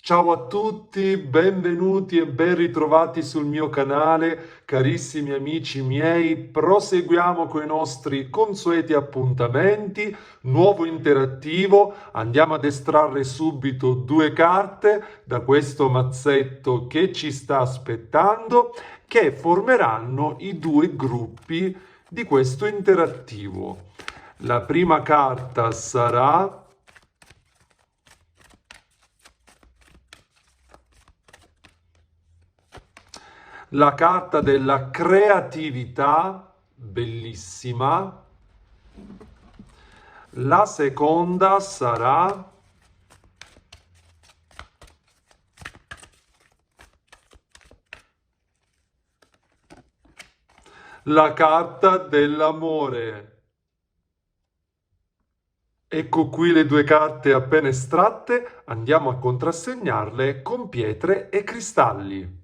Ciao a tutti, benvenuti e ben ritrovati sul mio canale, carissimi amici miei. Proseguiamo con i nostri consueti appuntamenti, nuovo interattivo. Andiamo ad estrarre subito due carte da questo mazzetto che ci sta aspettando, che formeranno i due gruppi di questo interattivo. La prima carta sarà la carta della creatività, bellissima. La seconda sarà la carta dell'amore. Ecco qui le due carte appena estratte, andiamo a contrassegnarle con pietre e cristalli.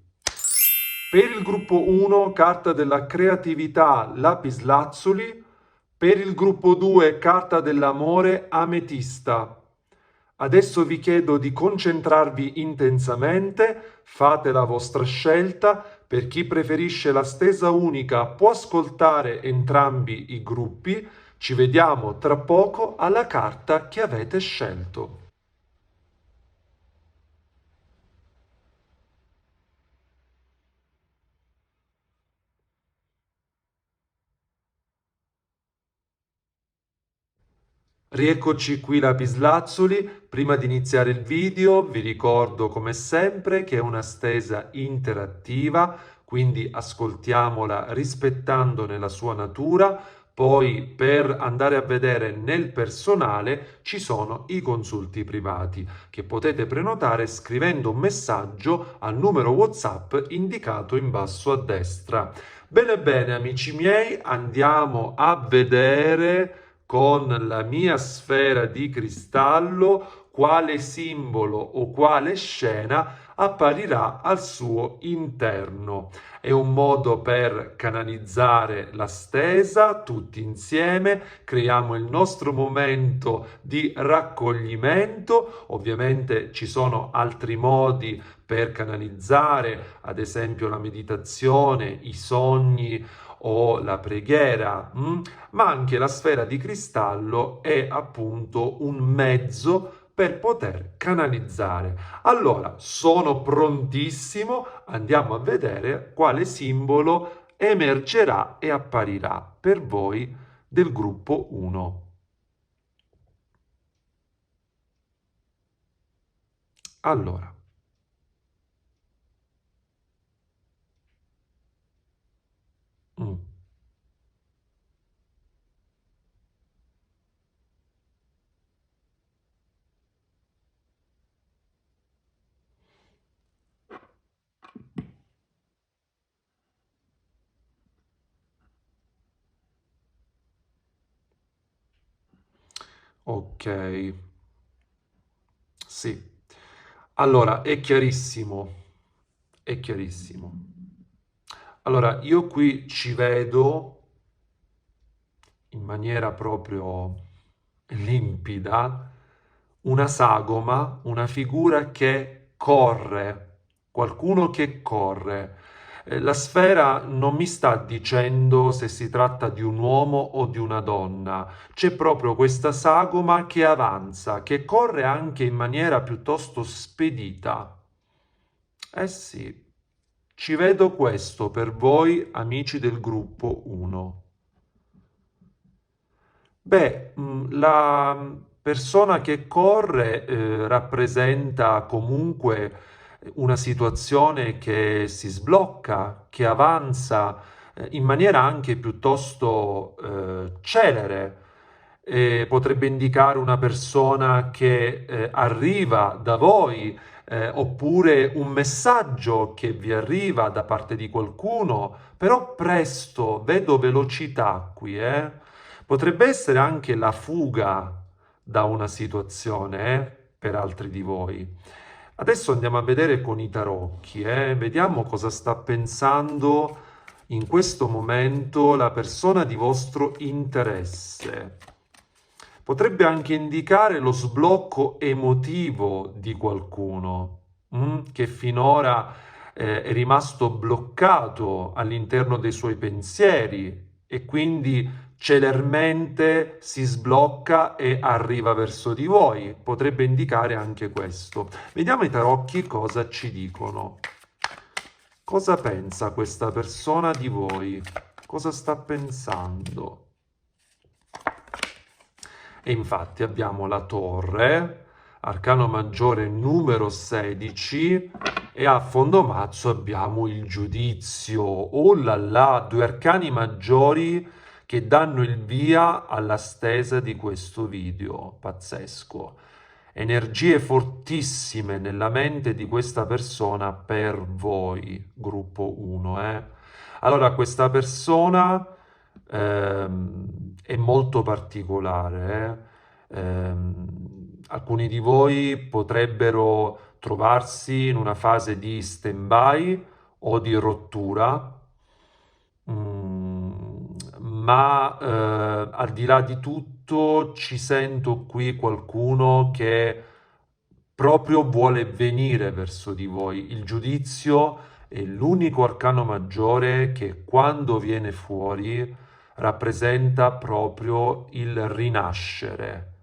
Per il gruppo 1, carta della creatività, lapislazzuli. Per il gruppo 2, carta dell'amore, ametista. Adesso vi chiedo di concentrarvi intensamente, fate la vostra scelta. Per chi preferisce la stesa unica può ascoltare entrambi i gruppi. Ci vediamo tra poco alla carta che avete scelto. Rieccoci qui lapislazzuli. Prima di iniziare il video vi ricordo come sempre che è una stesa interattiva, quindi ascoltiamola rispettandone la sua natura. Poi per andare a vedere nel personale ci sono i consulti privati che potete prenotare scrivendo un messaggio al numero WhatsApp indicato in basso a destra. Bene bene amici miei, andiamo a vedere con la mia sfera di cristallo quale simbolo o quale scena apparirà al suo interno. È un modo per canalizzare la stesa tutti insieme, creiamo il nostro momento di raccoglimento. Ovviamente ci sono altri modi per canalizzare, ad esempio la meditazione, i sogni o la preghiera, ma anche la sfera di cristallo è appunto un mezzo per poter canalizzare. Allora, sono prontissimo, andiamo a vedere quale simbolo emergerà e apparirà per voi del gruppo 1. Allora, mm, ok, sì. Allora, è chiarissimo, è chiarissimo. Allora, io qui ci vedo in maniera proprio limpida una sagoma, una figura che corre, qualcuno che corre. La sfera non mi sta dicendo se si tratta di un uomo o di una donna, c'è proprio questa sagoma che avanza, che corre anche in maniera piuttosto spedita. Eh sì, ci vedo questo per voi, amici del gruppo 1. Beh, la persona che corre rappresenta comunque una situazione che si sblocca, che avanza in maniera anche piuttosto celere. Potrebbe indicare una persona che arriva da voi, oppure un messaggio che vi arriva da parte di qualcuno, però presto, vedo velocità qui, Potrebbe essere anche la fuga da una situazione, per altri di voi. Adesso andiamo a vedere con i tarocchi, Vediamo cosa sta pensando in questo momento la persona di vostro interesse. Potrebbe anche indicare lo sblocco emotivo di qualcuno. che finora è rimasto bloccato all'interno dei suoi pensieri e quindi celermente si sblocca e arriva verso di voi. Potrebbe indicare anche questo. Vediamo i tarocchi cosa ci dicono. Cosa pensa questa persona di voi? Cosa sta pensando? E infatti abbiamo la torre, arcano maggiore numero 16, e a fondo mazzo abbiamo il giudizio. Oh là là, due arcani maggiori che danno il via alla stesa di questo video. Pazzesco. Energie fortissime nella mente di questa persona per voi, gruppo 1, Allora, questa persona è molto particolare, alcuni di voi potrebbero trovarsi in una fase di stand-by o di rottura, ma al di là di tutto ci sento qui qualcuno che proprio vuole venire verso di voi. Il giudizio è l'unico arcano maggiore che quando viene fuori rappresenta proprio il rinascere,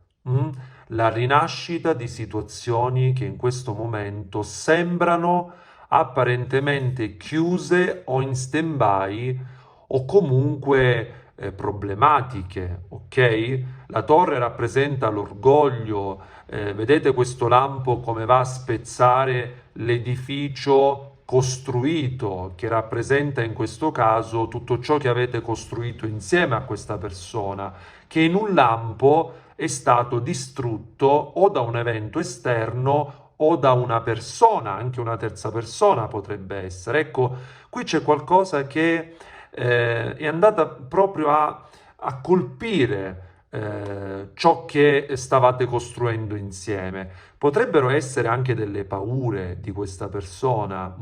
la rinascita di situazioni che in questo momento sembrano apparentemente chiuse o in stand-by o comunque problematiche, ok? La torre rappresenta l'orgoglio, vedete questo lampo come va a spezzare l'edificio costruito, che rappresenta in questo caso tutto ciò che avete costruito insieme a questa persona, che in un lampo è stato distrutto o da un evento esterno o da una persona, anche una terza persona potrebbe essere. Ecco, qui c'è qualcosa che è andata proprio a colpire ciò che stavate costruendo insieme. Potrebbero essere anche delle paure di questa persona,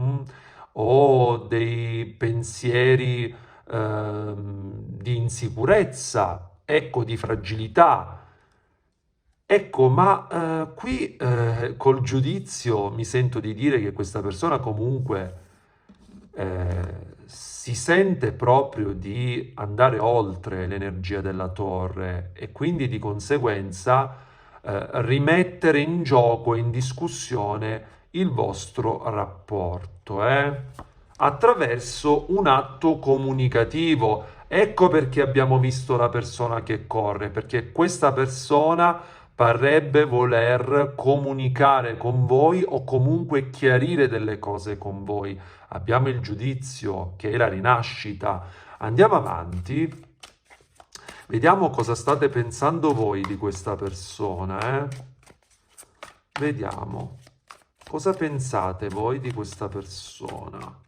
o dei pensieri di insicurezza, ecco, di fragilità. Ecco, ma qui col giudizio mi sento di dire che questa persona comunque si sente proprio di andare oltre l'energia della torre e quindi di conseguenza rimettere in gioco e in discussione il vostro rapporto, attraverso un atto comunicativo. Ecco perché abbiamo visto la persona che corre, perché questa persona parrebbe voler comunicare con voi o comunque chiarire delle cose con voi. Abbiamo il giudizio, che è la rinascita. Andiamo avanti. Vediamo cosa state pensando voi di questa persona, Vediamo. Cosa pensate voi di questa persona?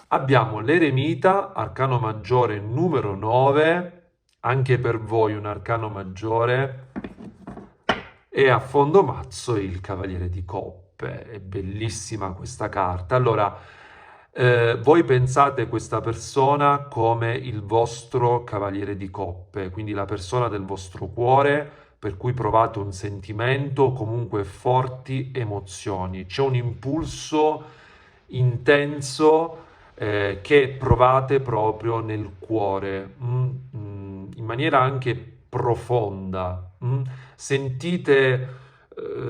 Abbiamo l'eremita, arcano maggiore numero 9, anche per voi un arcano maggiore, e a fondo mazzo il cavaliere di coppe. È bellissima questa carta. Allora, voi pensate questa persona come il vostro cavaliere di coppe, quindi la persona del vostro cuore, per cui provate un sentimento, comunque forti emozioni. C'è un impulso intenso che provate proprio nel cuore, in maniera anche profonda. Sentite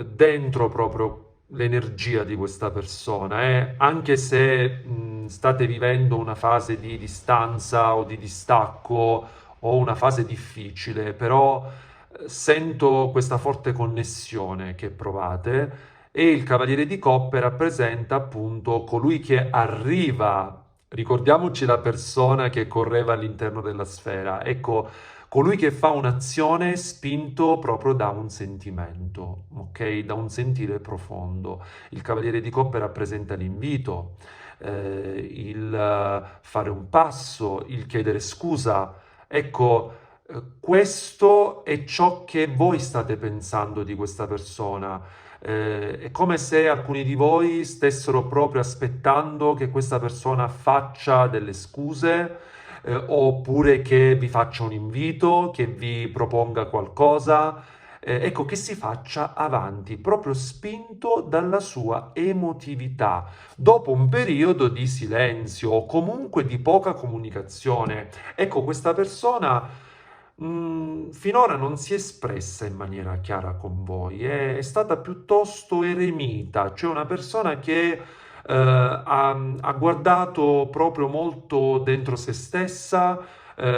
dentro proprio l'energia di questa persona, anche se state vivendo una fase di distanza o di distacco o una fase difficile, però sento questa forte connessione che provate e il Cavaliere di Coppe rappresenta appunto colui che arriva, ricordiamoci la persona che correva all'interno della sfera, ecco, colui che fa un'azione spinto proprio da un sentimento, ok? Da un sentire profondo. Il Cavaliere di Coppe rappresenta l'invito, il fare un passo, il chiedere scusa. Ecco, questo è ciò che voi state pensando di questa persona. È come se alcuni di voi stessero proprio aspettando che questa persona faccia delle scuse, oppure che vi faccia un invito, che vi proponga qualcosa. ecco, che si faccia avanti, proprio spinto dalla sua emotività, dopo un periodo di silenzio o comunque di poca comunicazione. Ecco, questa persona finora non si è espressa in maniera chiara con voi, è stata piuttosto eremita, cioè una persona che ha guardato proprio molto dentro se stessa,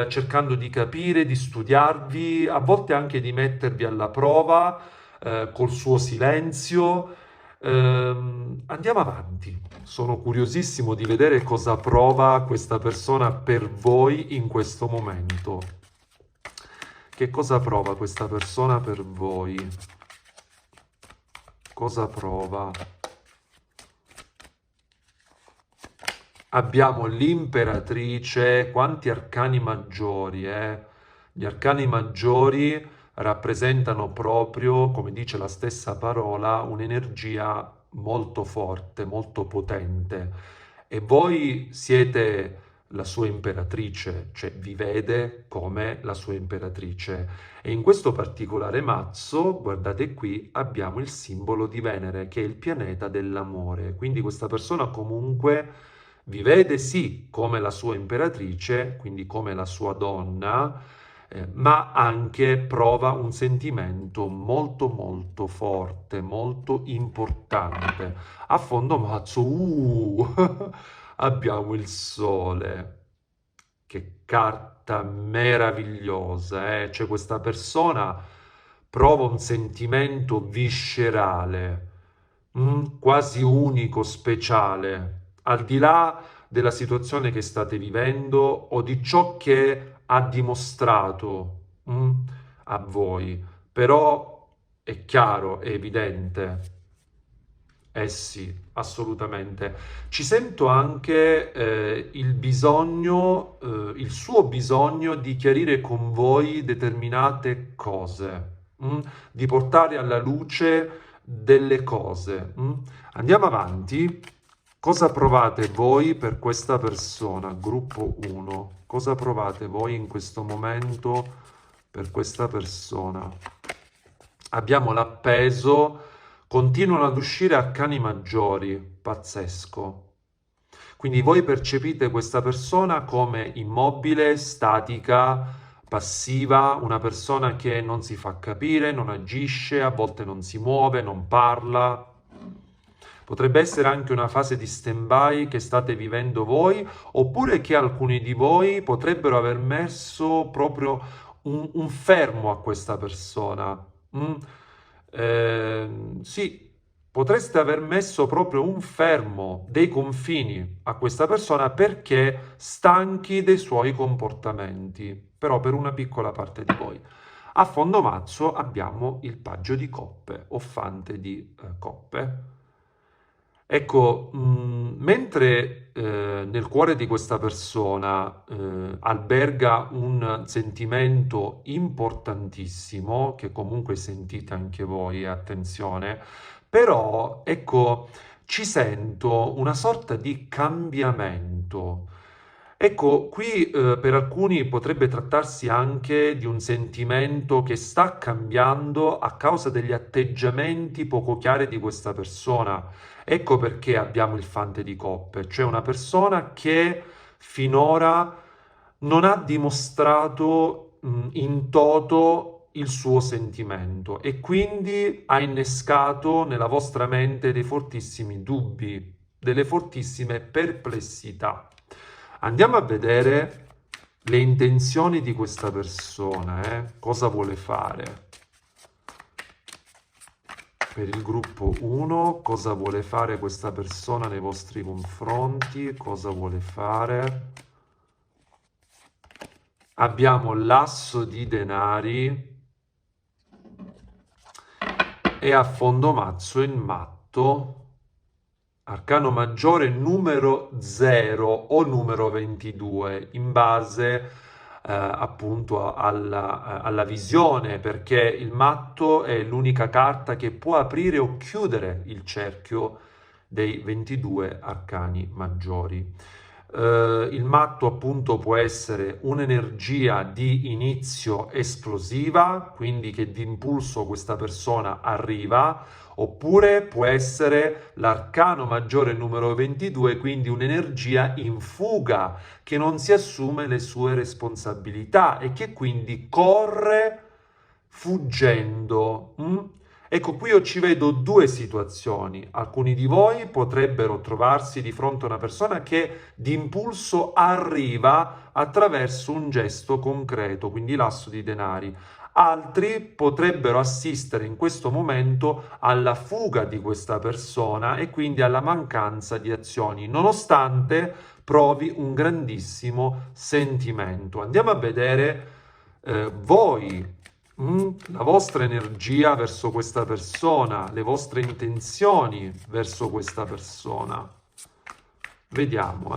cercando di capire, di studiarvi, a volte anche di mettervi alla prova, col suo silenzio. Andiamo avanti. Sono curiosissimo di vedere cosa prova questa persona per voi in questo momento. Che cosa prova questa persona per voi? Cosa prova? Abbiamo l'imperatrice, quanti arcani maggiori, eh? Gli arcani maggiori rappresentano proprio, come dice la stessa parola, un'energia molto forte, molto potente. E voi siete la sua imperatrice, cioè vi vede come la sua imperatrice. E in questo particolare mazzo, guardate qui, abbiamo il simbolo di Venere, che è il pianeta dell'amore. Quindi questa persona comunque vi vede sì come la sua imperatrice, quindi come la sua donna, ma anche prova un sentimento molto molto forte, molto importante. A fondo mazzo, abbiamo il sole. Che carta meravigliosa, eh? Cioè questa persona prova un sentimento viscerale, quasi unico, speciale, al di là della situazione che state vivendo o di ciò che ha dimostrato, a voi. Però è chiaro, è evidente. Eh sì, assolutamente. Ci sento anche il bisogno, il suo bisogno di chiarire con voi determinate cose, di portare alla luce delle cose. Andiamo avanti. Cosa provate voi per questa persona? Gruppo 1. Cosa provate voi in questo momento per questa persona? Abbiamo l'appeso, continuano ad uscire arcani maggiori, pazzesco. Quindi voi percepite questa persona come immobile, statica, passiva, una persona che non si fa capire, non agisce, a volte non si muove, non parla. Potrebbe essere anche una fase di stand-by che state vivendo voi, oppure che alcuni di voi potrebbero aver messo proprio un fermo a questa persona. Mm? Sì, potreste aver messo proprio un fermo, dei confini a questa persona perché stanchi dei suoi comportamenti, però per una piccola parte di voi. A fondo mazzo abbiamo il paggio di coppe, o fante di coppe. Ecco, mentre nel cuore di questa persona alberga un sentimento importantissimo, che comunque sentite anche voi, attenzione, però ecco, ci sento una sorta di cambiamento. Ecco, qui per alcuni potrebbe trattarsi anche di un sentimento che sta cambiando a causa degli atteggiamenti poco chiari di questa persona. Ecco perché abbiamo il fante di coppe, cioè una persona che finora non ha dimostrato in toto il suo sentimento e quindi ha innescato nella vostra mente dei fortissimi dubbi, delle fortissime perplessità. Andiamo a vedere le intenzioni di questa persona, cosa vuole fare. Per il gruppo 1, cosa vuole fare questa persona nei vostri confronti? Cosa vuole fare? Abbiamo l'asso di denari e a fondo mazzo il matto. Arcano maggiore numero 0 o numero 22 in base appunto alla visione, perché il matto è l'unica carta che può aprire o chiudere il cerchio dei 22 arcani maggiori. Il matto appunto può essere un'energia di inizio esplosiva, quindi che d'impulso questa persona arriva, oppure può essere l'arcano maggiore numero 22, quindi un'energia in fuga, che non si assume le sue responsabilità e che quindi corre fuggendo. Ecco, qui io ci vedo due situazioni. Alcuni di voi potrebbero trovarsi di fronte a una persona che di impulso arriva attraverso un gesto concreto, quindi l'asso di denari. Altri potrebbero assistere in questo momento alla fuga di questa persona e quindi alla mancanza di azioni, nonostante provi un grandissimo sentimento. Andiamo a vedere voi, la vostra energia verso questa persona, le vostre intenzioni verso questa persona. Vediamo,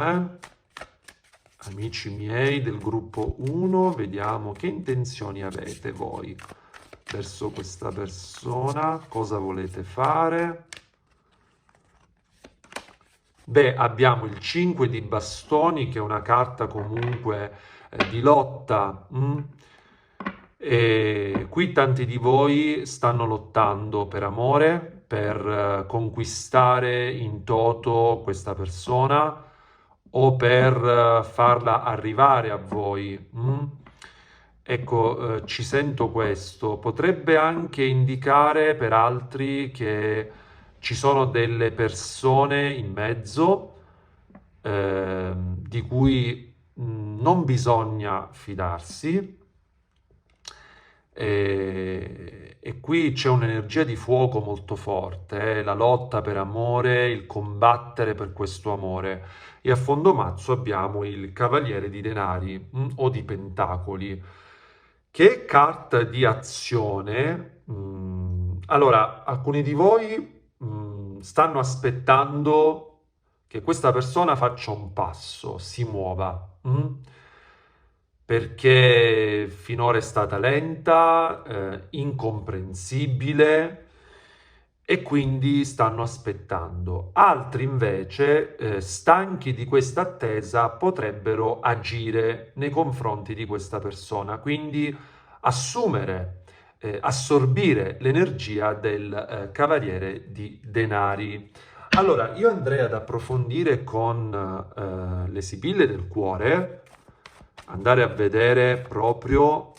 amici miei del gruppo 1, vediamo che intenzioni avete voi verso questa persona, cosa volete fare. Beh, abbiamo il 5 di bastoni, che è una carta comunque di lotta. E qui tanti di voi stanno lottando per amore, per conquistare in toto questa persona o per farla arrivare a voi. Ecco, ci sento questo. Potrebbe anche indicare per altri che ci sono delle persone in mezzo di cui non bisogna fidarsi. E qui c'è un'energia di fuoco molto forte, la lotta per amore, il combattere per questo amore. E a fondo mazzo abbiamo il Cavaliere di Denari o di Pentacoli, che è carta di azione. Allora, alcuni di voi stanno aspettando che questa persona faccia un passo, si muova. Perché finora è stata lenta, incomprensibile e quindi stanno aspettando. Altri invece, stanchi di questa attesa, potrebbero agire nei confronti di questa persona, quindi assumere, assorbire l'energia del Cavaliere di Denari. Allora, io andrei ad approfondire con le sibille del cuore, andare a vedere proprio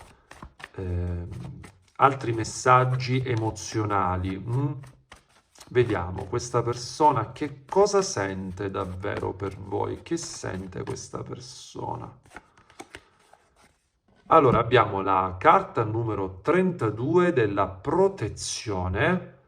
altri messaggi emozionali. Vediamo questa persona che cosa sente davvero per voi, che sente questa persona. Allora abbiamo la carta numero 32 della protezione,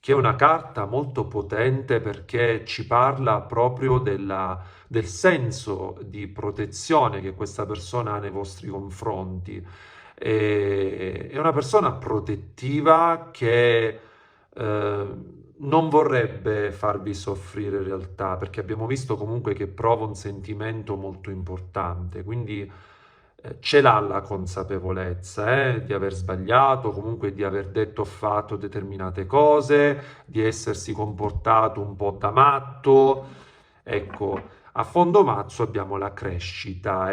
che è una carta molto potente perché ci parla proprio del senso di protezione che questa persona ha nei vostri confronti. È una persona protettiva che non vorrebbe farvi soffrire in realtà, perché abbiamo visto comunque che prova un sentimento molto importante, quindi ce l'ha la consapevolezza di aver sbagliato, comunque di aver detto o fatto determinate cose, di essersi comportato un po' da matto. Ecco, a fondo mazzo abbiamo la crescita,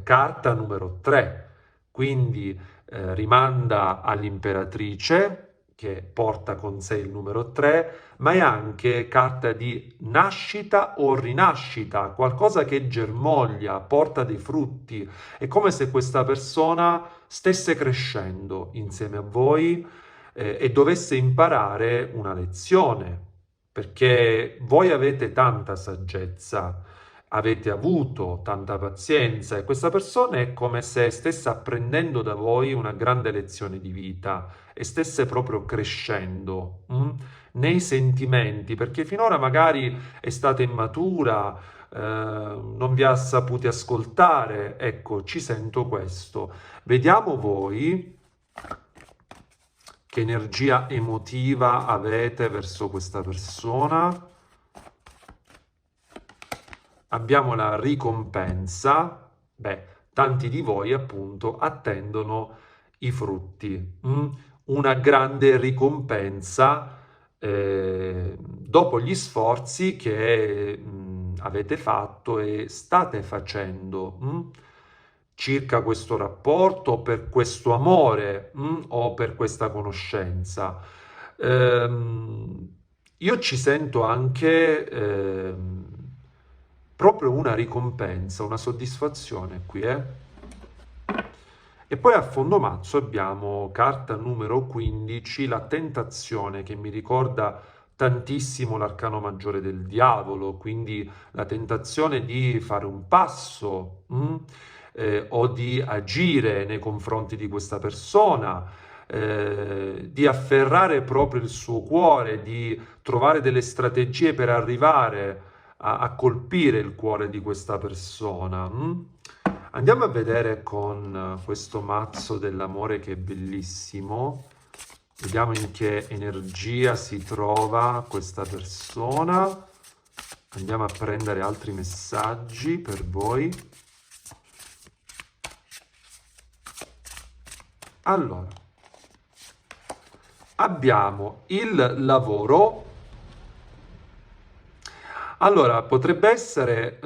carta numero 3, quindi rimanda all'imperatrice che porta con sé il numero 3, ma è anche carta di nascita o rinascita, qualcosa che germoglia, porta dei frutti. È come se questa persona stesse crescendo insieme a voi e dovesse imparare una lezione, perché voi avete tanta saggezza, avete avuto tanta pazienza e questa persona è come se stesse apprendendo da voi una grande lezione di vita e stesse proprio crescendo nei sentimenti, perché finora magari è stata immatura, non vi ha saputi ascoltare. Ecco, ci sento questo. Vediamo voi che energia emotiva avete verso questa persona. Abbiamo la ricompensa. Beh, tanti di voi appunto attendono i frutti. Una grande ricompensa dopo gli sforzi che avete fatto e state facendo circa questo rapporto, per questo amore o per questa conoscenza. Ehm, io ci sento anche proprio una ricompensa, una soddisfazione qui, eh? E poi a fondo mazzo abbiamo carta numero 15, la tentazione, che mi ricorda tantissimo l'arcano maggiore del diavolo, quindi la tentazione di fare un passo o di agire nei confronti di questa persona, di afferrare proprio il suo cuore, di trovare delle strategie per arrivare a colpire il cuore di questa persona. Andiamo a vedere con questo mazzo dell'amore che è bellissimo. Vediamo in che energia si trova questa persona. Andiamo a prendere altri messaggi per voi. Allora, abbiamo il lavoro. Allora, potrebbe essere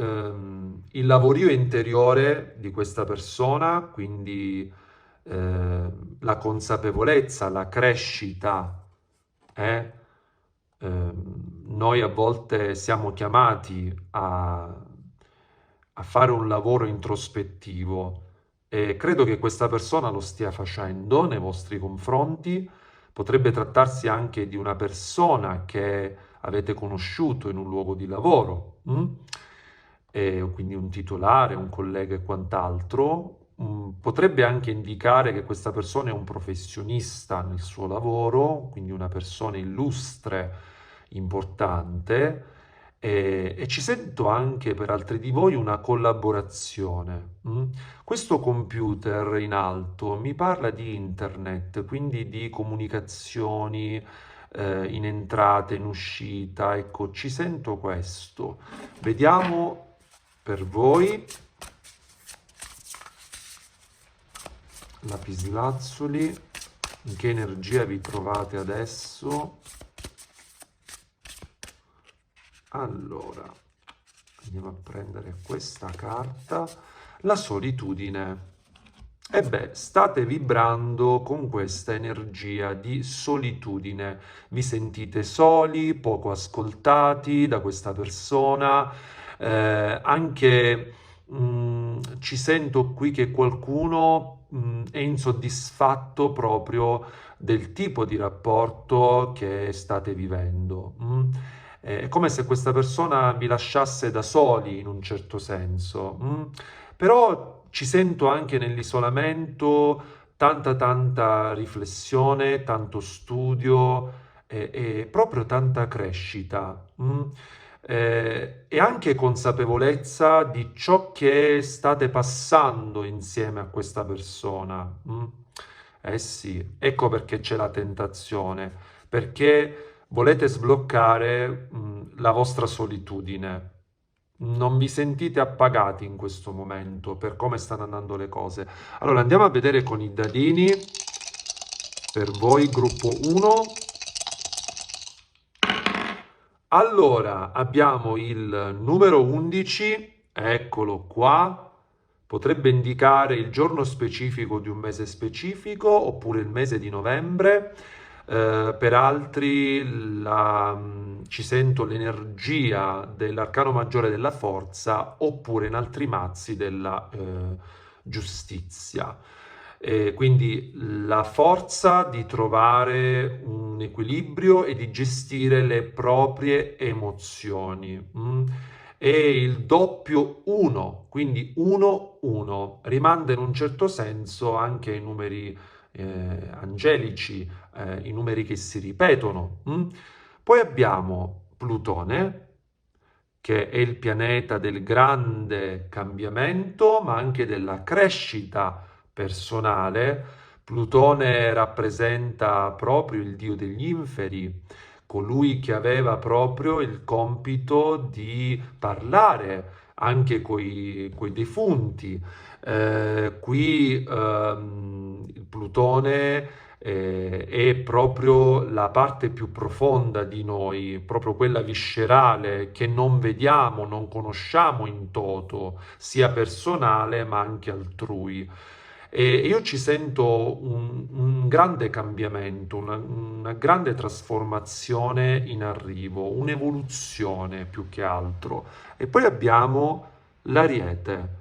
il lavorio interiore di questa persona, quindi la consapevolezza, la crescita. eh? Noi a volte siamo chiamati a fare un lavoro introspettivo e credo che questa persona lo stia facendo nei vostri confronti. Potrebbe trattarsi anche di una persona che avete conosciuto in un luogo di lavoro, e quindi un titolare, un collega e quant'altro. Potrebbe anche indicare che questa persona è un professionista nel suo lavoro, quindi una persona illustre, importante, e ci sento anche per altri di voi una collaborazione. Questo computer in alto mi parla di internet, quindi di comunicazioni in entrata, in uscita. Ecco, ci sento questo. Vediamo per voi. Lapislazzuli, in che energia vi trovate adesso? Allora, andiamo a prendere questa carta, la solitudine. E beh, state vibrando con questa energia di solitudine. Vi sentite soli, poco ascoltati da questa persona, anche ci sento qui che qualcuno è insoddisfatto proprio del tipo di rapporto che state vivendo. È come se questa persona vi lasciasse da soli in un certo senso. Però ci sento anche nell'isolamento tanta riflessione, tanto studio e proprio tanta crescita. E anche consapevolezza di ciò che state passando insieme a questa persona. Eh sì, ecco perché c'è la tentazione, perché volete sbloccare la vostra solitudine. Non vi sentite appagati in questo momento per come stanno andando le cose. Allora andiamo a vedere con i dadini per voi, gruppo 1. Allora abbiamo il numero 11, eccolo qua. Potrebbe indicare il giorno specifico di un mese specifico oppure il mese di novembre. Per altri ci sento l'energia dell'arcano maggiore della forza oppure in altri mazzi della giustizia. Quindi la forza di trovare un equilibrio e di gestire le proprie emozioni. E il doppio 1, quindi 1-1, rimanda in un certo senso anche ai numeri angelici, i numeri che si ripetono. Poi abbiamo Plutone, che è il pianeta del grande cambiamento, ma anche della crescita personale. Plutone rappresenta proprio il dio degli inferi, colui che aveva proprio il compito di parlare anche coi defunti. Qui il Plutone è proprio la parte più profonda di noi, proprio quella viscerale che non vediamo, non conosciamo in toto, sia personale ma anche altrui. E io ci sento un grande cambiamento, una grande trasformazione in arrivo, un'evoluzione più che altro. E poi abbiamo l'Ariete.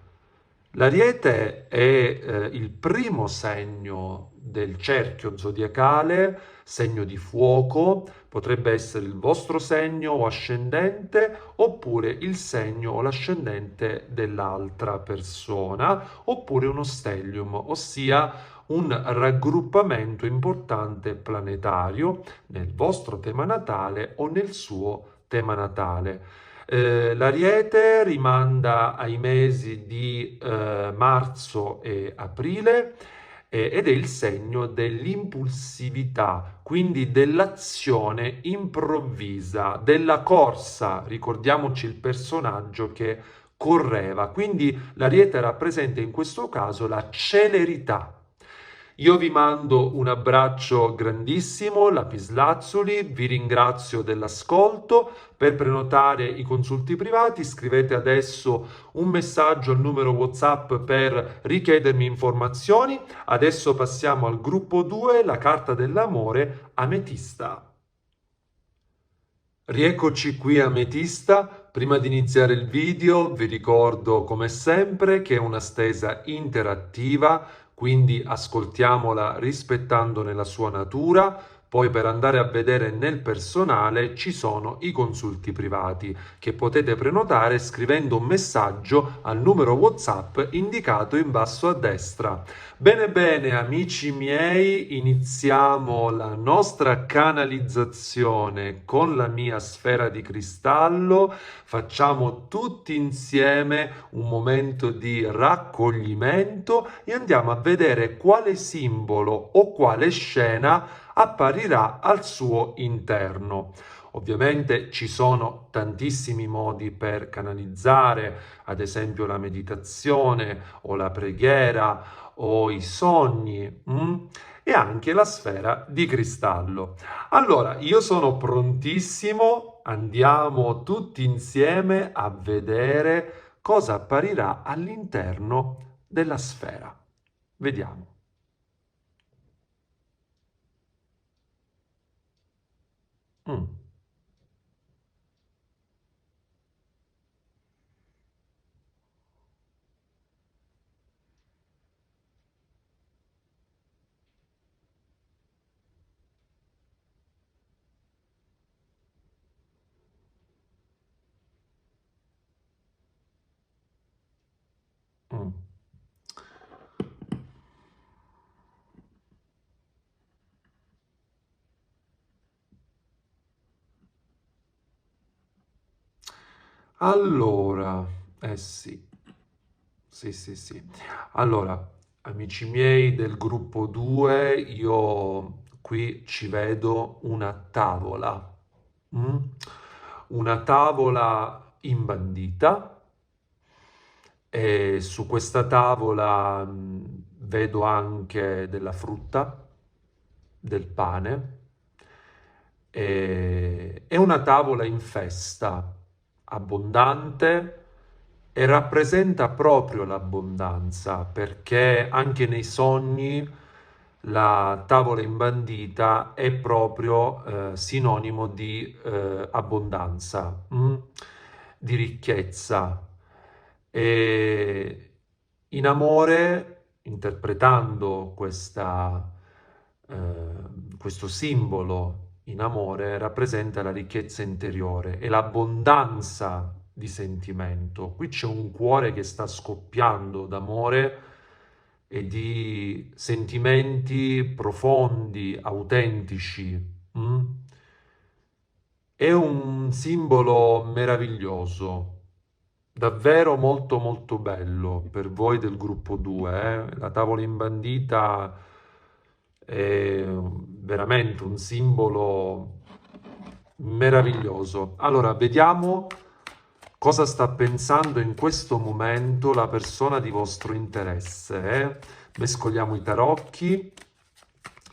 L'Ariete è il primo segno del cerchio zodiacale, segno di fuoco, potrebbe essere il vostro segno o ascendente, oppure il segno o l'ascendente dell'altra persona, oppure uno stellium, ossia un raggruppamento importante planetario nel vostro tema natale o nel suo tema natale. L'Ariete rimanda ai mesi di marzo e aprile ed è il segno dell'impulsività, quindi dell'azione improvvisa, della corsa. Ricordiamoci il personaggio che correva, quindi l'Ariete rappresenta in questo caso la celerità. Io vi mando un abbraccio grandissimo, lapislazzuli, vi ringrazio dell'ascolto. Per prenotare i consulti privati scrivete adesso un messaggio al numero WhatsApp per richiedermi informazioni. Adesso passiamo al gruppo 2, la carta dell'amore, Ametista. Rieccoci qui Ametista. Prima di iniziare il video vi ricordo come sempre che è una stesa interattiva, quindi ascoltiamola rispettandone la sua natura. Poi per andare a vedere nel personale ci sono i consulti privati che potete prenotare scrivendo un messaggio al numero WhatsApp indicato in basso a destra. Bene bene amici miei, iniziamo la nostra canalizzazione con la mia sfera di cristallo. Facciamo tutti insieme un momento di raccoglimento e andiamo a vedere quale simbolo o quale scena apparirà al suo interno. Ovviamente ci sono tantissimi modi per canalizzare, ad esempio la meditazione o la preghiera o i sogni, e anche la sfera di cristallo. Allora, io sono prontissimo, andiamo tutti insieme a vedere cosa apparirà all'interno della sfera. Vediamo. Mm. Mm. Allora, sì, sì. Allora, amici miei del gruppo 2, io qui ci vedo una tavola, mm? Una tavola imbandita e su questa tavola vedo anche della frutta, del pane. È una tavola in festa, abbondante e rappresenta proprio l'abbondanza, perché anche nei sogni la tavola imbandita è proprio sinonimo di abbondanza, di ricchezza. E in amore, interpretando questo simbolo in amore, rappresenta la ricchezza interiore e l'abbondanza di sentimento. Qui c'è un cuore che sta scoppiando d'amore e di sentimenti profondi, autentici. È un simbolo meraviglioso, davvero molto molto bello per voi del gruppo 2. La tavola imbandita è veramente un simbolo meraviglioso. Allora, vediamo cosa sta pensando in questo momento la persona di vostro interesse. Mescoliamo i tarocchi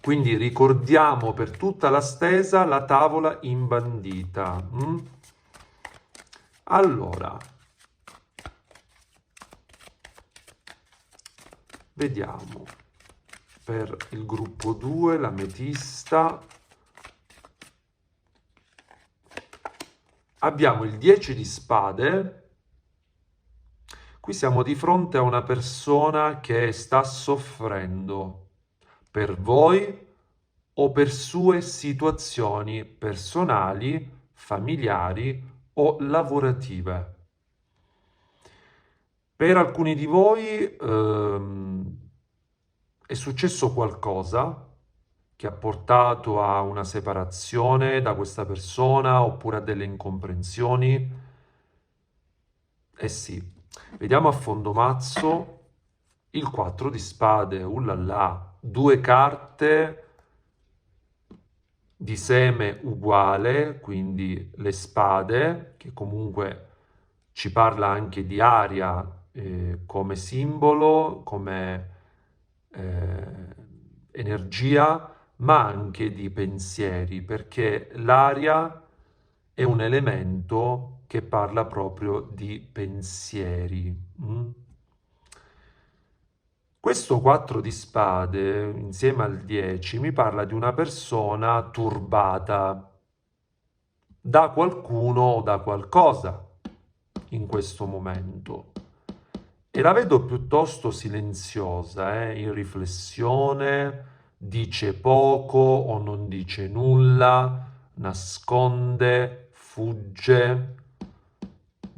Quindi ricordiamo per tutta la stesa la tavola imbandita. Allora, vediamo per il gruppo 2, l'ametista. Abbiamo il 10 di spade. Qui siamo di fronte a una persona che sta soffrendo per voi o per sue situazioni personali, familiari o lavorative. Per alcuni di voi è successo qualcosa che ha portato a una separazione da questa persona oppure a delle incomprensioni. Eh sì, vediamo a fondo mazzo il 4 di spade, ullala, due carte di seme uguale, quindi le spade, che comunque ci parla anche di aria come simbolo, come energia, ma anche di pensieri, perché l'aria è un elemento che parla proprio di pensieri. Questo 4 di spade, insieme al 10, mi parla di una persona turbata da qualcuno o da qualcosa in questo momento. E la vedo piuttosto silenziosa, in riflessione, dice poco o non dice nulla, nasconde, fugge,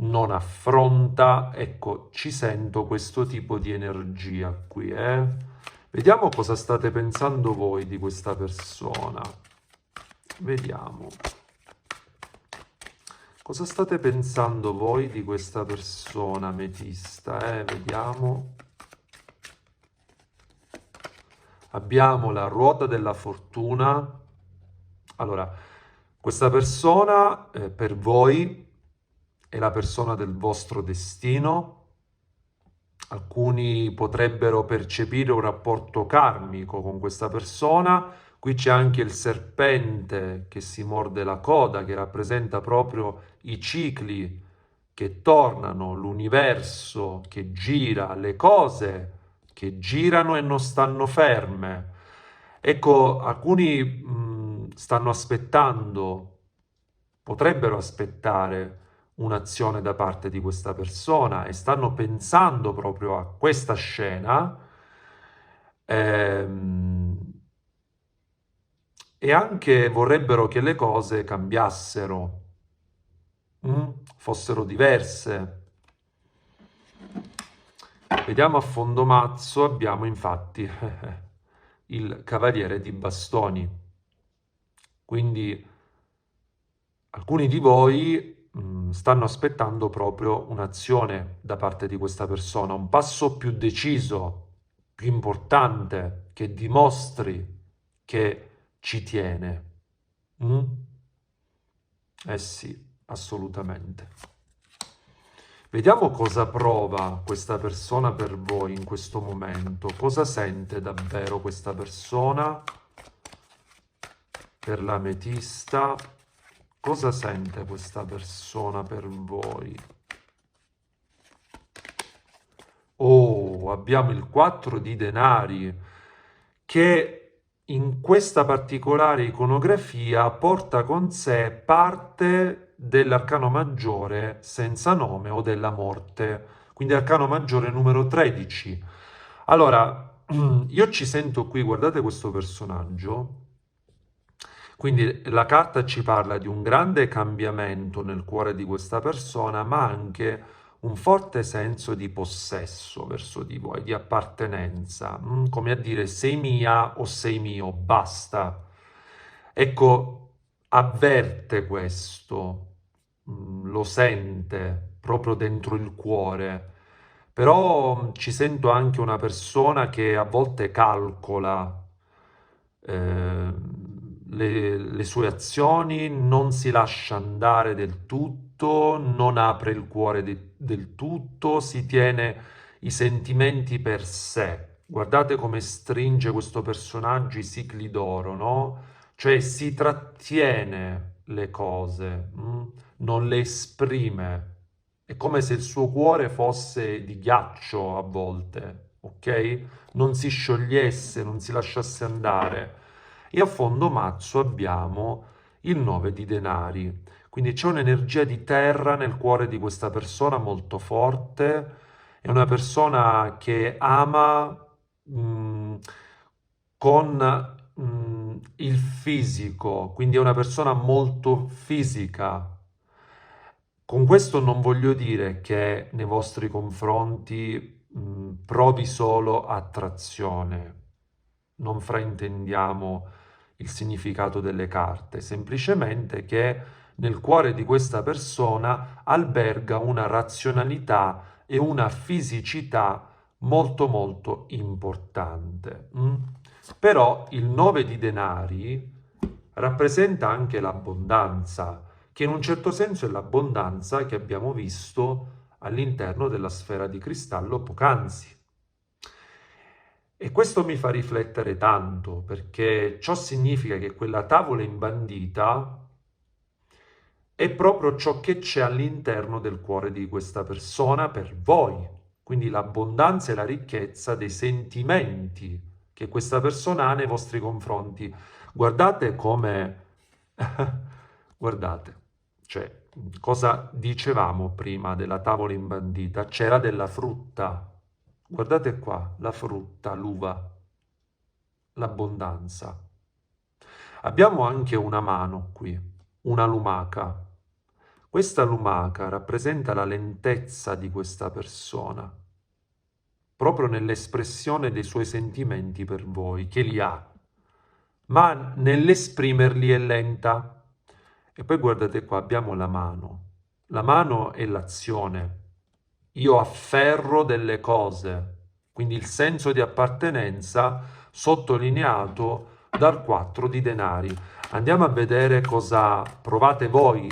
non affronta. Ecco, ci sento questo tipo di energia qui, Vediamo cosa state pensando voi di questa persona. Vediamo. Cosa state pensando voi di questa persona ametista? Vediamo. Abbiamo la ruota della fortuna. Allora, questa persona per voi è la persona del vostro destino. Alcuni potrebbero percepire un rapporto karmico con questa persona. Qui c'è anche il serpente che si morde la coda, che rappresenta proprio i cicli che tornano, l'universo che gira, le cose che girano e non stanno ferme. Ecco, alcuni stanno aspettando, potrebbero aspettare un'azione da parte di questa persona e stanno pensando proprio a questa scena e anche vorrebbero che le cose cambiassero, fossero diverse. Vediamo a fondo mazzo, abbiamo infatti il cavaliere di bastoni. Quindi alcuni di voi stanno aspettando proprio un'azione da parte di questa persona, un passo più deciso, più importante, che dimostri che ci tiene. Eh sì, assolutamente. Vediamo cosa prova questa persona per voi in questo momento, cosa sente davvero questa persona per l'ametista. Cosa sente questa persona per voi? Oh, abbiamo il 4 di denari, che in questa particolare iconografia porta con sé parte dell'arcano maggiore senza nome o della morte, quindi arcano maggiore numero 13. Allora, io ci sento qui, guardate questo personaggio. Quindi la carta ci parla di un grande cambiamento nel cuore di questa persona, ma anche un forte senso di possesso verso di voi, di appartenenza, come a dire sei mia o sei mio, basta. Ecco, avverte questo, lo sente proprio dentro il cuore, però ci sento anche una persona che a volte calcola le sue azioni, non si lascia andare del tutto, non apre il cuore del tutto, si tiene i sentimenti per sé. Guardate come stringe questo personaggio i cicli d'oro, no? Cioè si trattiene le cose, non le esprime. È come se il suo cuore fosse di ghiaccio a volte, ok? Non si sciogliesse, non si lasciasse andare. E a fondo mazzo abbiamo il 9 di denari. Quindi c'è un'energia di terra nel cuore di questa persona molto forte. È una persona che ama mh, con il fisico, quindi è una persona molto fisica. Con questo non voglio dire che nei vostri confronti provi solo attrazione, non fraintendiamo il significato delle carte, semplicemente che nel cuore di questa persona alberga una razionalità e una fisicità molto molto importante. Però il 9 di denari rappresenta anche l'abbondanza, che in un certo senso è l'abbondanza che abbiamo visto all'interno della sfera di cristallo poc'anzi. E questo mi fa riflettere tanto, perché ciò significa che quella tavola imbandita è proprio ciò che c'è all'interno del cuore di questa persona per voi. Quindi l'abbondanza e la ricchezza dei sentimenti che questa persona ha nei vostri confronti. Guardate come... Guardate, cioè, cosa dicevamo prima della tavola imbandita? C'era della frutta. Guardate qua, la frutta, l'uva, l'abbondanza. Abbiamo anche una mano qui, una lumaca. Questa lumaca rappresenta la lentezza di questa persona, proprio nell'espressione dei suoi sentimenti per voi, che li ha, ma nell'esprimerli è lenta. E poi guardate qua, abbiamo la mano. La mano è l'azione. Io afferro delle cose, quindi il senso di appartenenza sottolineato dal 4 di denari. Andiamo a vedere cosa provate voi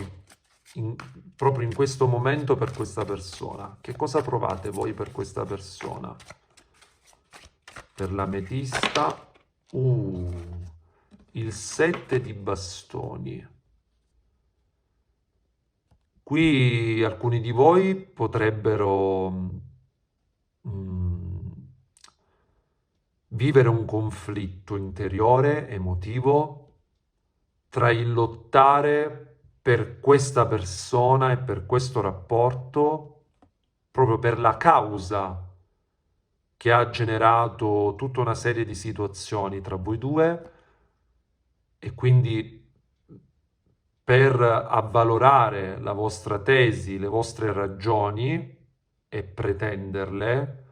in- proprio in questo momento per questa persona. Che cosa provate voi per questa persona? Per l'ametista, il 7 di bastoni. Qui alcuni di voi potrebbero mm, vivere un conflitto interiore, emotivo, tra il lottare per questa persona e per questo rapporto, proprio per la causa che ha generato tutta una serie di situazioni tra voi due e quindi per avvalorare la vostra tesi, le vostre ragioni e pretenderle,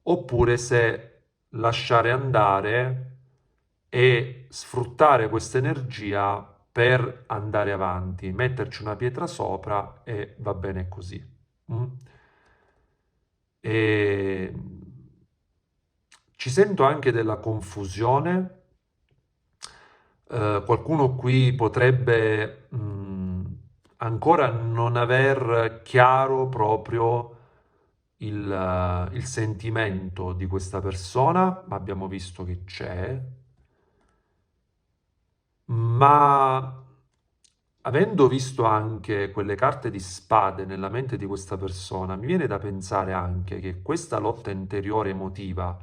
oppure se lasciare andare e sfruttare questa energia per andare avanti, metterci una pietra sopra e va bene così. Mm? E ci sento anche della confusione. Qualcuno qui potrebbe ancora non aver chiaro proprio il sentimento di questa persona, ma abbiamo visto che c'è. Ma avendo visto anche quelle carte di spade nella mente di questa persona, mi viene da pensare anche che questa lotta interiore emotiva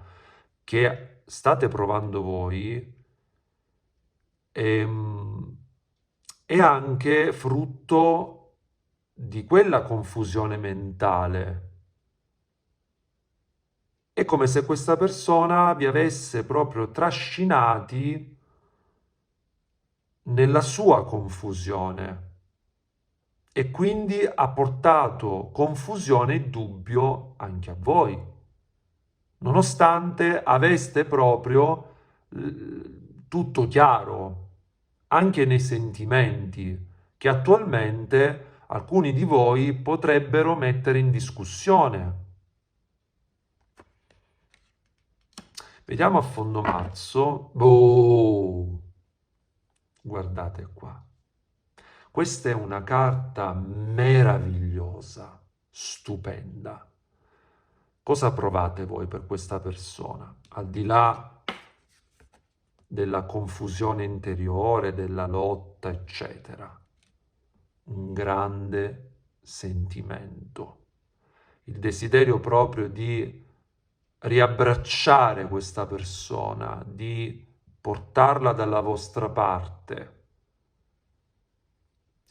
che state provando voi ehm, è anche frutto di quella confusione mentale. È come se questa persona vi avesse proprio trascinati nella sua confusione e quindi ha portato confusione e dubbio anche a voi, nonostante aveste proprio tutto chiaro, anche nei sentimenti, che attualmente alcuni di voi potrebbero mettere in discussione. Vediamo a fondo marzo. Oh, guardate qua. Questa è una carta meravigliosa, stupenda. Cosa provate voi per questa persona? Al di là della confusione interiore, della lotta, eccetera. Un grande sentimento. Il desiderio proprio di riabbracciare questa persona, di portarla dalla vostra parte.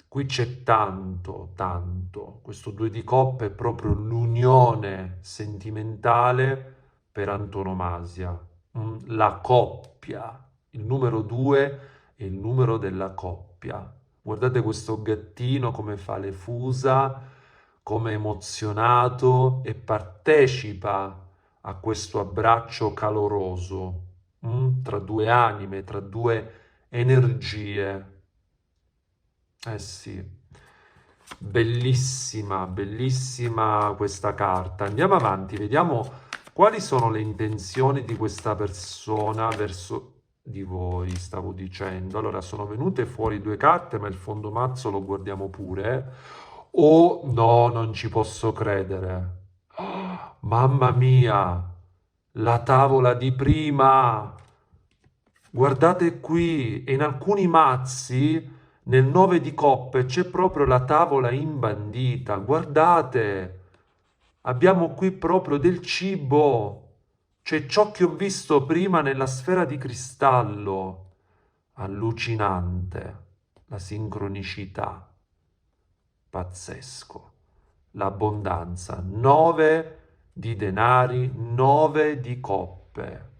Qui c'è tanto, tanto. Questo 2 di coppe è proprio l'unione sentimentale per antonomasia. La coppia. Il numero 2 è il numero della coppia. Guardate questo gattino come fa le fusa, come è emozionato e partecipa a questo abbraccio caloroso, tra due anime, tra due energie. Eh sì, bellissima, bellissima questa carta. Andiamo avanti, vediamo quali sono le intenzioni di questa persona verso di voi, stavo dicendo. Allora, sono venute fuori 2 carte, ma il fondomazzo lo guardiamo pure. Oh, no, non ci posso credere. Oh, mamma mia, la tavola di prima. Guardate qui, e in alcuni mazzi, nel 9 di coppe, c'è proprio la tavola imbandita. Guardate, abbiamo qui proprio del cibo. C'è ciò che ho visto prima nella sfera di cristallo. Allucinante, la sincronicità. Pazzesco. L'abbondanza. 9 di denari, 9 di coppe.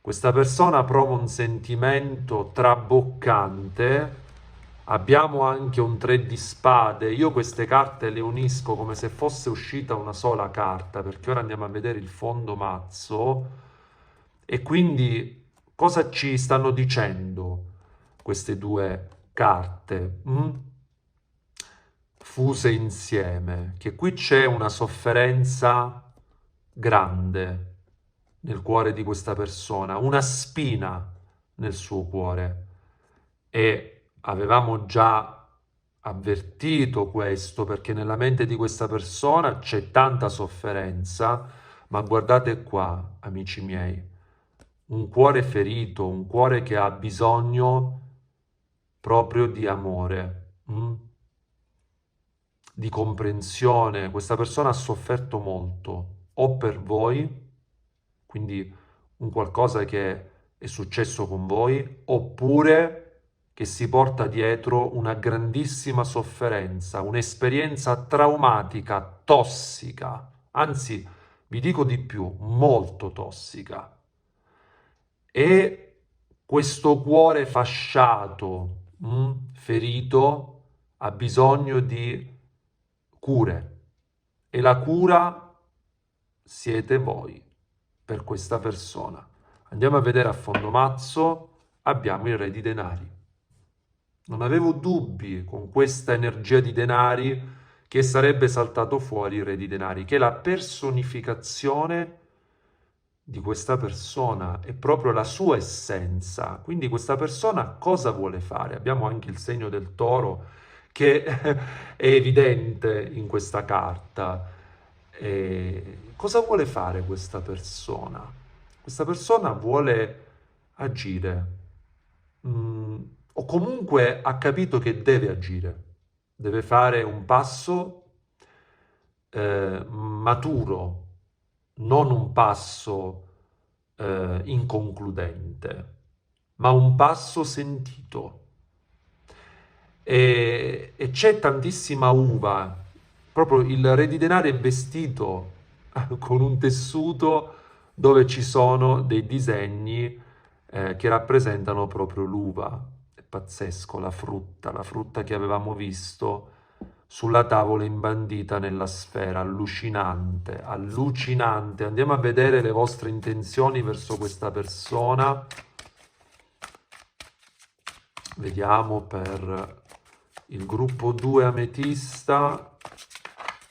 Questa persona prova un sentimento traboccante. Abbiamo anche un 3 di spade. Io queste carte le unisco come se fosse uscita una sola carta, perché ora andiamo a vedere il fondo mazzo. E quindi cosa ci stanno dicendo queste 2 carte? Fuse insieme, che qui c'è una sofferenza grande nel cuore di questa persona, una spina nel suo cuore. E avevamo già avvertito questo, perché nella mente di questa persona c'è tanta sofferenza, ma guardate qua, amici miei, un cuore ferito, un cuore che ha bisogno proprio di amore, di comprensione. Questa persona ha sofferto molto, o per voi, quindi un qualcosa che è successo con voi, oppure che si porta dietro una grandissima sofferenza, un'esperienza traumatica, tossica, anzi, vi dico di più, molto tossica. E questo cuore fasciato, ferito, ha bisogno di cure, e la cura siete voi per questa persona. Andiamo a vedere a fondo mazzo, abbiamo il re di denari. Non avevo dubbi con questa energia di denari che sarebbe saltato fuori il re di denari, che è la personificazione di questa persona, è proprio la sua essenza. Quindi questa persona cosa vuole fare? Abbiamo anche il segno del toro che è evidente in questa carta. E cosa vuole fare questa persona? Questa persona vuole agire, o comunque ha capito che deve agire, deve fare un passo maturo, non un passo inconcludente, ma un passo sentito. E c'è tantissima uva, proprio il re di denari è vestito con un tessuto dove ci sono dei disegni che rappresentano proprio l'uva. È pazzesco, la frutta che avevamo visto sulla tavola imbandita nella sfera, allucinante, allucinante. Andiamo a vedere le vostre intenzioni verso questa persona. Vediamo per il gruppo 2 ametista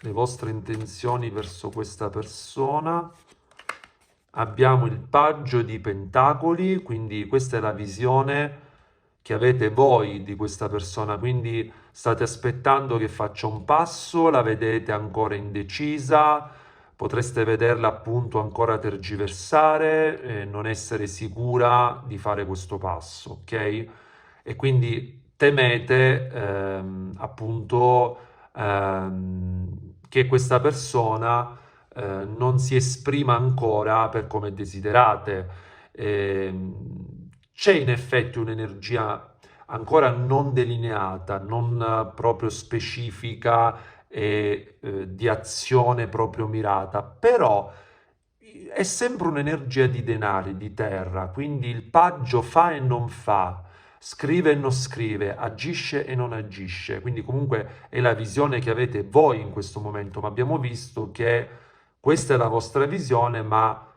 le vostre intenzioni verso questa persona. Abbiamo il paggio di pentacoli, quindi questa è la visione che avete voi di questa persona, quindi state aspettando che faccia un passo, la vedete ancora indecisa, potreste vederla appunto ancora tergiversare e non essere sicura di fare questo passo, ok? E quindi temete appunto che questa persona non si esprima ancora per come desiderate. C'è in effetti un'energia ancora non delineata, non proprio specifica e di azione proprio mirata, però è sempre un'energia di denari, di terra, quindi il paggio fa e non fa, scrive e non scrive, agisce e non agisce, quindi comunque è la visione che avete voi in questo momento, ma abbiamo visto che questa è la vostra visione, ma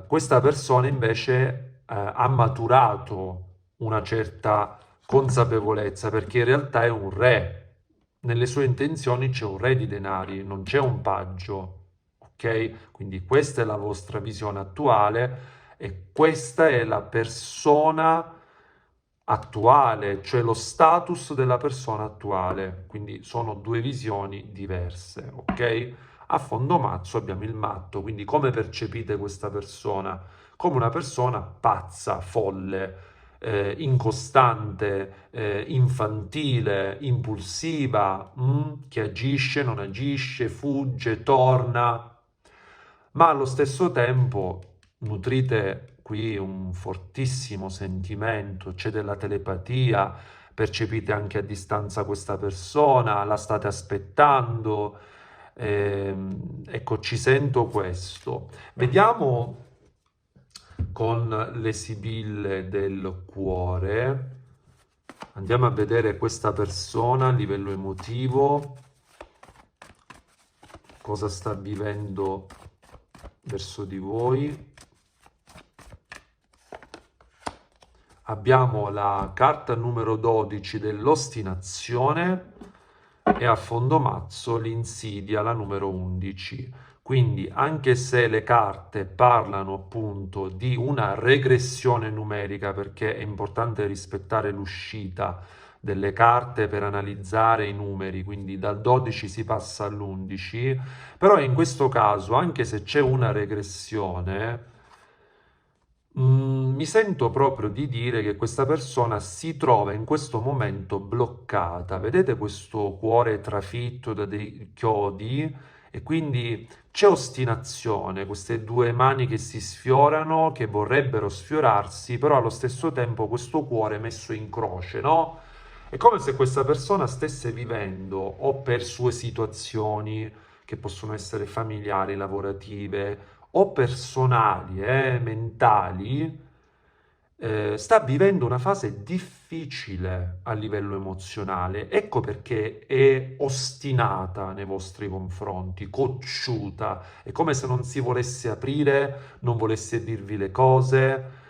questa persona invece ha maturato una certa consapevolezza, perché in realtà è un re. Nelle sue intenzioni c'è un re di denari, non c'è un paggio, ok? Quindi questa è la vostra visione attuale e questa è la persona attuale, cioè lo status della persona attuale. Quindi sono due visioni diverse, ok? A fondo mazzo abbiamo il matto, quindi come percepite questa persona? Come una persona pazza, folle, incostante, infantile, impulsiva, che agisce, non agisce, fugge, torna, ma allo stesso tempo nutrite qui un fortissimo sentimento, c'è della telepatia, percepite anche a distanza questa persona, la state aspettando, ecco, ci sento questo. Vediamo con le sibille del cuore, andiamo a vedere questa persona a livello emotivo, cosa sta vivendo verso di voi. Abbiamo la carta numero 12 dell'ostinazione e a fondo mazzo l'insidia, la numero 11. Quindi anche se le carte parlano appunto di una regressione numerica, perché è importante rispettare l'uscita delle carte per analizzare i numeri, quindi dal 12 si passa all'11, però in questo caso, anche se c'è una regressione, mi sento proprio di dire che questa persona si trova in questo momento bloccata. Vedete questo cuore trafitto da dei chiodi? E quindi c'è ostinazione, queste due mani che si sfiorano, che vorrebbero sfiorarsi, però allo stesso tempo questo cuore messo in croce, no? È come se questa persona stesse vivendo, o per sue situazioni che possono essere familiari, lavorative, o personali, mentali, sta vivendo una fase difficile a livello emozionale. Ecco perché è ostinata nei vostri confronti, cocciuta. È come se non si volesse aprire, non volesse dirvi le cose.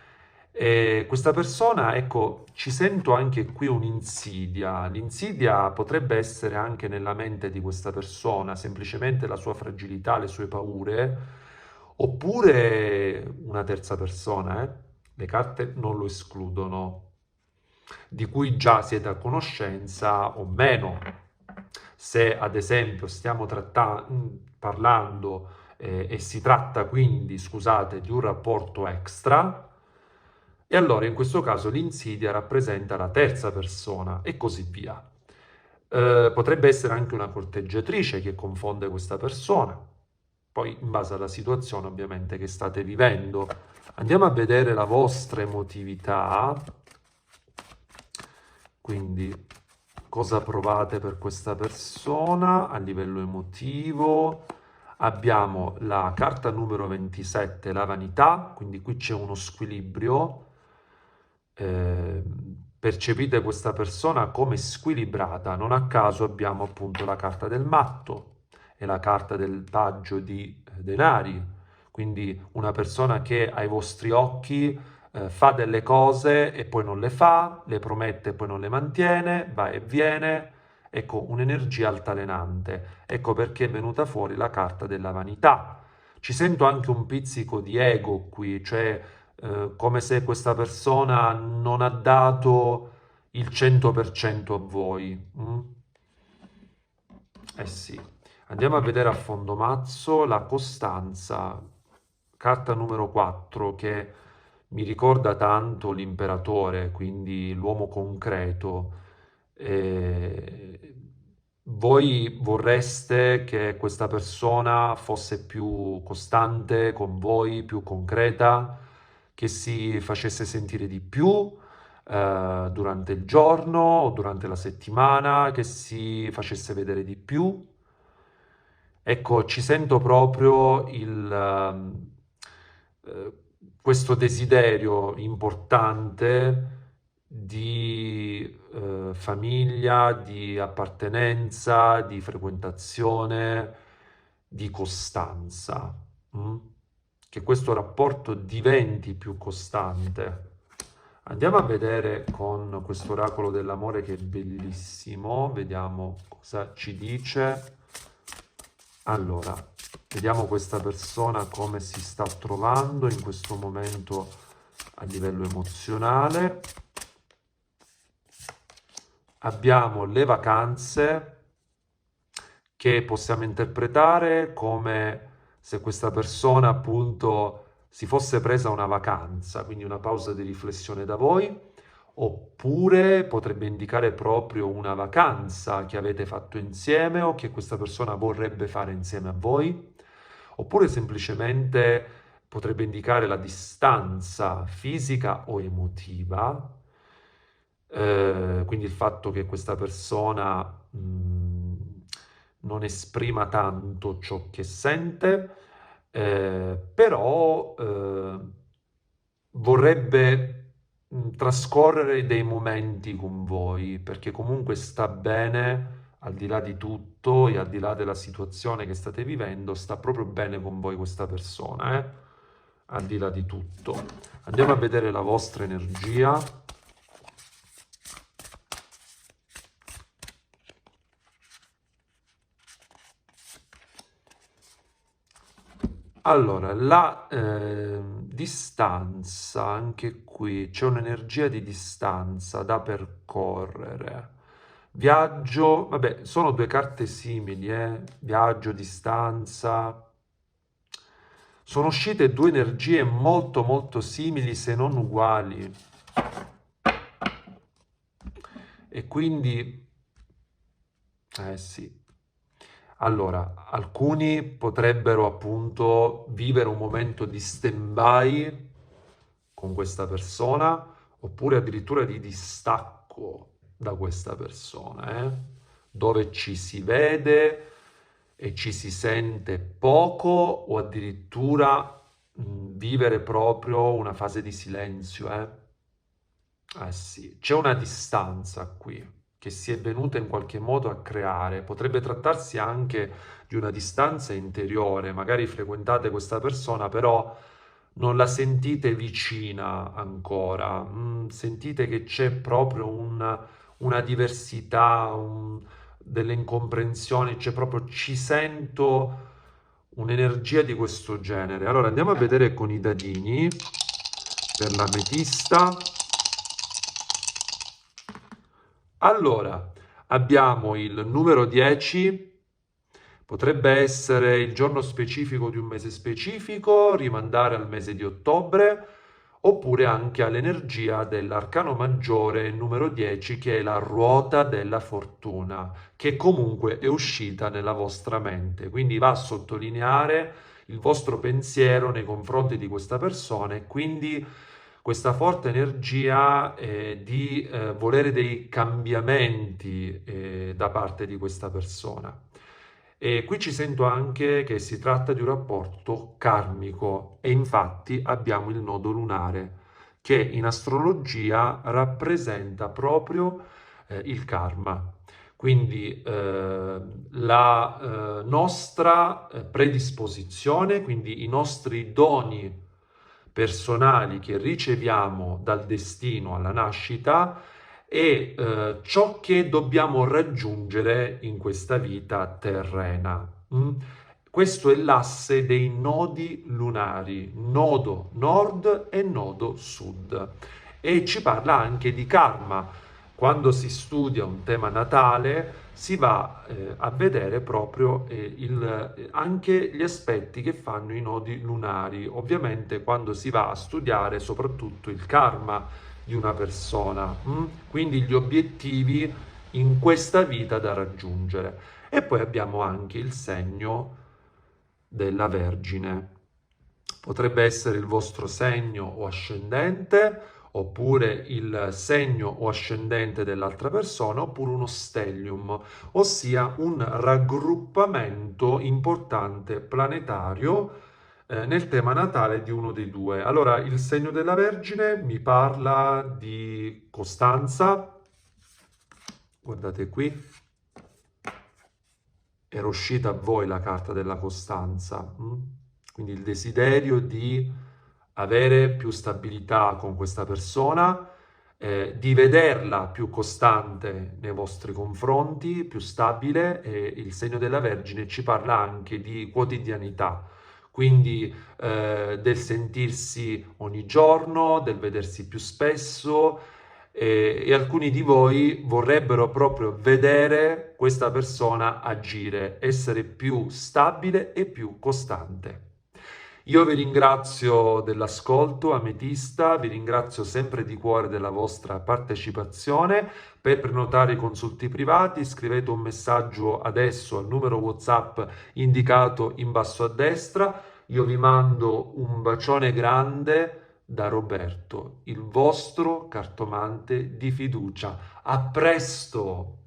E questa persona, ecco, ci sento anche qui un'insidia. L'insidia potrebbe essere anche nella mente di questa persona, semplicemente la sua fragilità, le sue paure, oppure una terza persona, eh? Le carte non lo escludono, di cui già siete a conoscenza o meno. Se ad esempio stiamo parlando e si tratta quindi, scusate, di un rapporto extra, e allora in questo caso l'insidia rappresenta la terza persona e così via. Potrebbe essere anche una corteggiatrice che confonde questa persona, poi in base alla situazione ovviamente che state vivendo. Andiamo a vedere la vostra emotività, quindi cosa provate per questa persona a livello emotivo. Abbiamo la carta numero 27, la vanità, quindi qui c'è uno squilibrio. Percepite questa persona come squilibrata, non a caso abbiamo appunto la carta del matto e la carta del paggio di denari, quindi una persona che ai vostri occhi fa delle cose e poi non le fa, le promette e poi non le mantiene, va e viene, ecco un'energia altalenante, ecco perché è venuta fuori la carta della vanità. Ci sento anche un pizzico di ego qui, cioè come se questa persona non ha dato il 100% a voi. Eh sì. Andiamo a vedere a fondo mazzo la costanza, carta numero 4, che mi ricorda tanto l'imperatore, quindi l'uomo concreto. Voi vorreste che questa persona fosse più costante con voi, più concreta, che si facesse sentire di più durante il giorno o durante la settimana, che si facesse vedere di più. Ecco, ci sento proprio eh, questo desiderio importante di famiglia, di appartenenza, di frequentazione, di costanza. mm? Che questo rapporto diventi più costante. Andiamo a vedere con questo oracolo dell'amore che è bellissimo, vediamo cosa ci dice. Allora, vediamo questa persona come si sta trovando in questo momento a livello emozionale. Abbiamo le vacanze che possiamo interpretare come se questa persona appunto si fosse presa una vacanza, quindi una pausa di riflessione da voi, oppure potrebbe indicare proprio una vacanza che avete fatto insieme o che questa persona vorrebbe fare insieme a voi, oppure semplicemente potrebbe indicare la distanza fisica o emotiva, quindi il fatto che questa persona non esprima tanto ciò che sente, però vorrebbe trascorrere dei momenti con voi, perché comunque sta bene, al di là di tutto e al di là della situazione che state vivendo, sta proprio bene con voi questa persona, al di là di tutto. Andiamo a vedere la vostra energia. Allora, la distanza, anche qui c'è un'energia di distanza da percorrere. Viaggio, vabbè, sono due carte simili, Viaggio, distanza. Sono uscite due energie molto molto simili, se non uguali. E quindi, sì. Allora, alcuni potrebbero appunto vivere un momento di stand-by con questa persona, oppure addirittura di distacco da questa persona, dove ci si vede e ci si sente poco, o addirittura vivere proprio una fase di silenzio, eh? Eh sì, c'è una distanza qui che si è venuta in qualche modo a creare. Potrebbe trattarsi anche di una distanza interiore, magari frequentate questa persona, però non la sentite vicina ancora. Sentite che c'è proprio una diversità, delle incomprensioni, c'è proprio ci sento un'energia di questo genere. Allora andiamo a vedere con i dadini per l'ametista. Allora, abbiamo il numero 10, potrebbe essere il giorno specifico di un mese specifico, rimandare al mese di ottobre, oppure anche all'energia dell'arcano maggiore numero 10, che è la ruota della fortuna, che comunque è uscita nella vostra mente. Quindi va a sottolineare il vostro pensiero nei confronti di questa persona e quindi questa forte energia di volere dei cambiamenti da parte di questa persona. E qui ci sento anche che si tratta di un rapporto karmico e infatti abbiamo il nodo lunare che in astrologia rappresenta proprio il karma. Quindi la nostra predisposizione, quindi i nostri doni personali che riceviamo dal destino alla nascita e ciò che dobbiamo raggiungere in questa vita terrena. Questo è l'asse dei nodi lunari, nodo nord e nodo sud. E ci parla anche di karma. Quando si studia un tema natale, si va a vedere proprio anche gli aspetti che fanno i nodi lunari, ovviamente quando si va a studiare soprattutto il karma di una persona, quindi gli obiettivi in questa vita da raggiungere. E poi abbiamo anche il segno della Vergine. Potrebbe essere il vostro segno o ascendente, oppure il segno o ascendente dell'altra persona, oppure uno stellium, ossia un raggruppamento importante planetario nel tema natale di uno dei due. Allora, il segno della Vergine mi parla di costanza, guardate qui, era uscita a voi la carta della costanza, quindi il desiderio di avere più stabilità con questa persona, di vederla più costante nei vostri confronti, più stabile, e il segno della Vergine ci parla anche di quotidianità, quindi del sentirsi ogni giorno, del vedersi più spesso, e alcuni di voi vorrebbero proprio vedere questa persona agire, essere più stabile e più costante. Io vi ringrazio dell'ascolto, Ametista, vi ringrazio sempre di cuore della vostra partecipazione. Per prenotare i consulti privati scrivete un messaggio adesso al numero WhatsApp indicato in basso a destra. Io vi mando un bacione grande da Roberto, il vostro cartomante di fiducia. A presto!